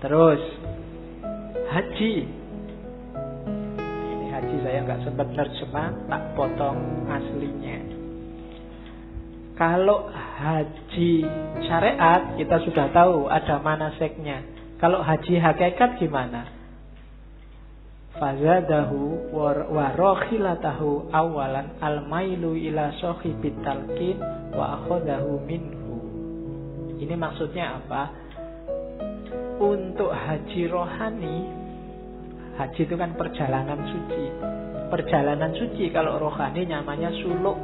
Terus haji. Ini haji saya nggak sempat nerjemah, tak potong aslinya. Kalau haji syariat kita sudah tahu ada manasiknya. Kalau haji hakikat gimana? Fazadahu wa rakhilatahu awalan al-mailu ila sahibit talqin wa akhadahu minhu. Ini maksudnya apa? Untuk haji rohani, haji itu kan perjalanan suci. Perjalanan suci kalau rohani namanya suluk.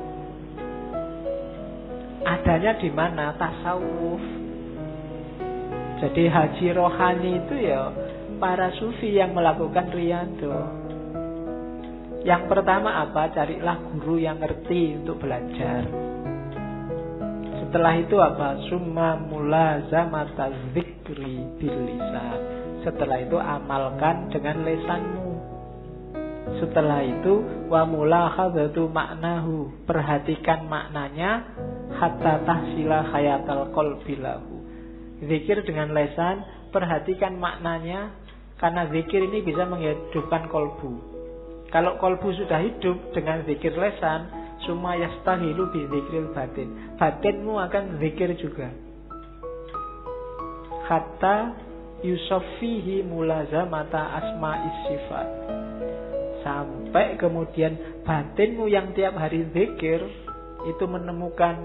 Adanya di mana? Tasawuf. Jadi haji rohani itu ya para sufi yang melakukan riyadho. Yang pertama apa? Carilah guru yang ngerti untuk belajar. Setelah itu apa? Summa mulazamata dzikri bil lisan. Setelah itu amalkan dengan lisanmu. Setelah itu wa mulakhadzatu maknahu. Perhatikan maknanya hatta tahsila khayatal qalbi lahu. Zikir dengan lisan, perhatikan maknanya, karena zikir ini bisa menghidupkan kolbu. Kalau kolbu sudah hidup dengan zikir lisan, summa yastahilu bi zikril batin. Batinmu akan zikir juga. Hatta yusaffihi mulazamata asma'is sifat. Sampai kemudian batinmu yang tiap hari zikir itu menemukan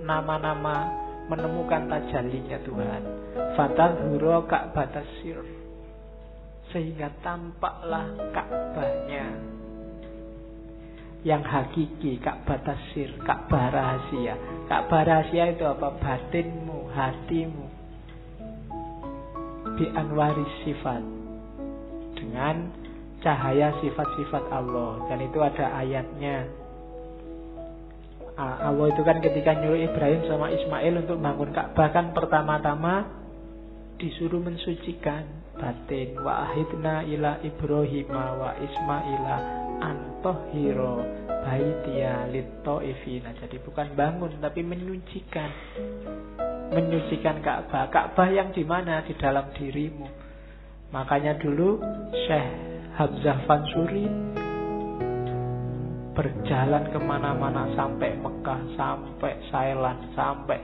nama-nama, menemukan tajallinya Tuhan. Fatadhuru ka'batasir. Sehingga tampaklah Ka'bahnya yang hakiki, Ka'bah tasir, Ka'bah rahasia. Ka'bah rahasia itu apa? Batinmu, hatimu. Bi anwari sifat, dengan cahaya sifat-sifat Allah. Dan itu ada ayatnya. Allah itu kan ketika nyuruh Ibrahim sama Ismail untuk bangun Ka'bah kan pertama-tama disuruh mensucikan batin. Wa ahidna ila Ibrahima wa Ismaila antahhiro baitiya lit-taifina. Jadi bukan bangun tapi menyucikan. Menyucikan Ka'bah. Ka'bah yang di mana? Di dalam dirimu. Makanya dulu Syekh Hamzah Fansuri berjalan kemana-mana sampai Mekah, sampai Thailand, sampai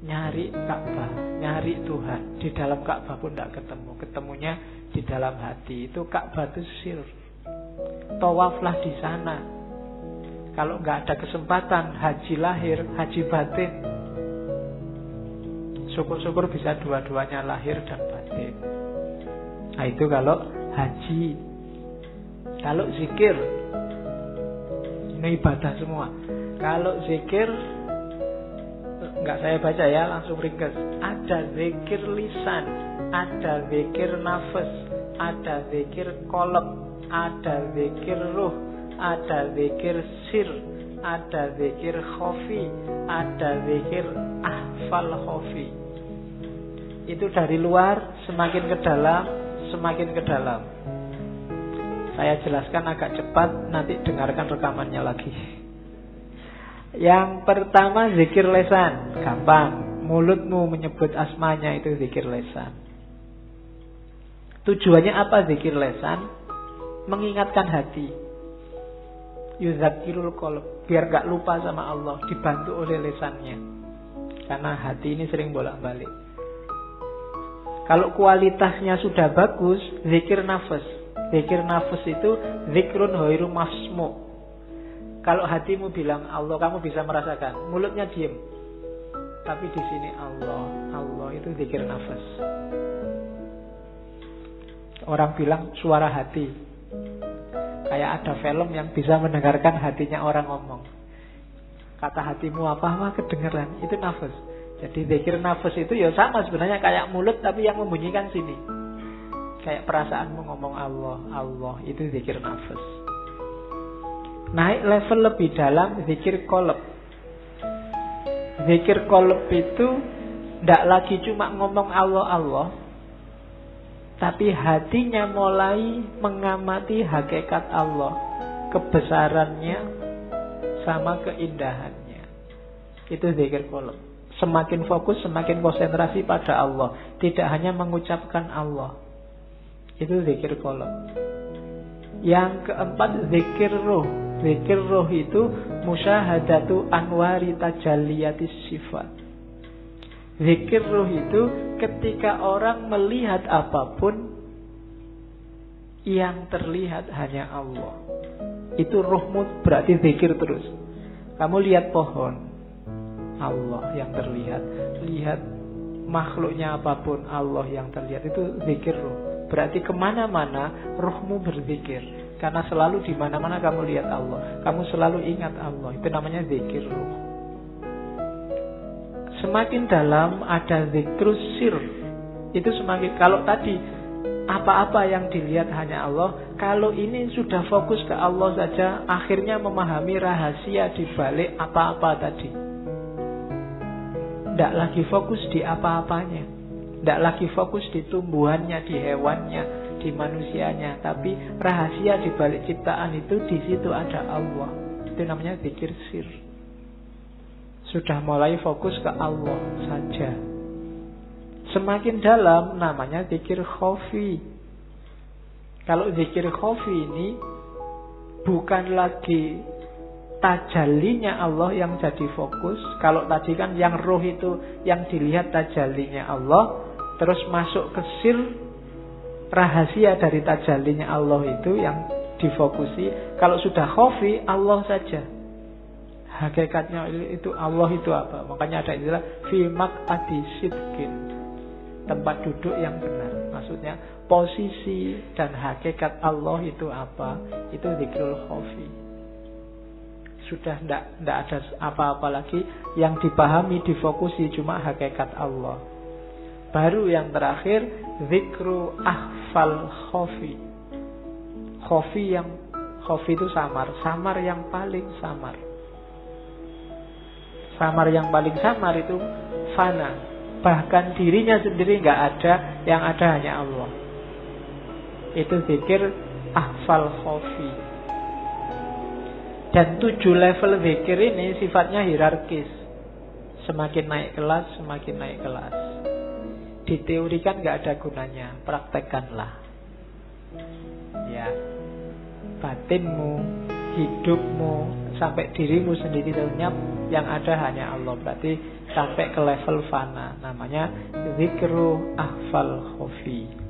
nyari Ka'bah, nyari Tuhan. Di dalam Ka'bah pun tidak ketemu. Ketemunya di dalam hati. Itu Ka'bah itu sir. Tawaflah di sana. Kalau nggak ada kesempatan haji lahir, haji batin. Syukur-syukur bisa dua-duanya, lahir dan batin. Nah itu kalau haji. Kalau zikir, ini ibadah semua. Kalau zikir, enggak saya baca ya, langsung ringkas. Ada zikir lisan, ada zikir nafas, ada zikir qalb, ada zikir ruh, ada zikir sir, ada zikir khafi, ada zikir ahfal khafi. Itu dari luar semakin ke dalam, semakin ke dalam. Saya jelaskan agak cepat, nanti dengarkan rekamannya lagi. Yang pertama zikir lisan, gampang. Mulutmu menyebut asmanya itu zikir lisan. Tujuannya apa zikir lisan? Mengingatkan hati. Yuzakirul qalb, biar gak lupa sama Allah, dibantu oleh lisannya. Karena hati ini sering bolak-balik. Kalau kualitasnya sudah bagus, zikir nafas. Zikir nafas itu zikrun ghairu masmu. Kalau hatimu bilang Allah, kamu bisa merasakan. Mulutnya diem, tapi di sini Allah, Allah itu zikir nafas. Orang bilang suara hati. Kayak ada film yang bisa mendengarkan hatinya orang ngomong. Kata hatimu apa kedengeran, itu nafas. Jadi zikir nafas itu ya sama sebenarnya kayak mulut, tapi yang membunyikan sini. Kayak perasaanmu ngomong Allah, Allah, itu zikir nafas. Naik level lebih dalam, zikir qalb. Zikir qalb itu tidak lagi cuma ngomong Allah, Allah, tapi hatinya mulai mengamati hakikat Allah, kebesarannya sama keindahannya. Itu zikir qalb. Semakin fokus, semakin konsentrasi pada Allah. Tidak hanya mengucapkan Allah. Itu zikir qalb. Yang keempat, zikir ruh. Zikir ruh itu musyahadatu anwari tajalliyatis sifat. Zikir ruh itu ketika orang melihat apapun, yang terlihat hanya Allah. Itu ruhmu berarti zikir terus. Kamu lihat pohon, Allah yang terlihat. Lihat makhluknya apapun, Allah yang terlihat. Itu zikir ruh. Berarti kemana-mana ruhmu berzikir. Karena selalu di mana-mana kamu lihat Allah. Kamu selalu ingat Allah. Itu namanya zikir ruh. Semakin dalam ada zikrus sir. Itu semakin, kalau tadi apa-apa yang dilihat hanya Allah, kalau ini sudah fokus ke Allah saja, akhirnya memahami rahasia di balik apa-apa tadi. Tidak lagi fokus di apa-apanya, tidak lagi fokus di tumbuhannya, di hewannya, di manusianya, tapi rahasia di balik ciptaan itu, di situ ada Allah. Itu namanya zikir sir. Sudah mulai fokus ke Allah saja. Semakin dalam namanya zikir khafi. Kalau zikir khafi ini bukan lagi tajallinya Allah yang jadi fokus. Kalau tadi kan yang roh itu yang dilihat tajallinya Allah, terus masuk ke sir, rahasia dari tajallinya Allah itu yang difokusi. Kalau sudah khafi, Allah saja. Hakikatnya itu Allah itu apa? Makanya ada istilah fi maq'adi sidqin. Tempat duduk yang benar. Maksudnya posisi dan hakikat Allah itu apa? Itu zikrul khafi. Sudah tidak ada apa-apa lagi. Yang dipahami, difokusi cuma hakikat Allah. Baru yang terakhir, zikru akhfal khafi. Khafi itu samar. Samar yang paling samar. Samar yang paling samar itu fana. Bahkan dirinya sendiri nggak ada, yang ada hanya Allah. Itu zikir ahfal khafi. Dan 7 level zikir ini sifatnya hierarkis. Semakin naik kelas, semakin naik kelas. Diteorikan nggak ada gunanya, praktekkanlah. Ya, batinmu, hidupmu, sampai dirimu sendiri lenyap, yang ada hanya Allah. Berarti sampai ke level fana. Namanya zikru ahfal khafi.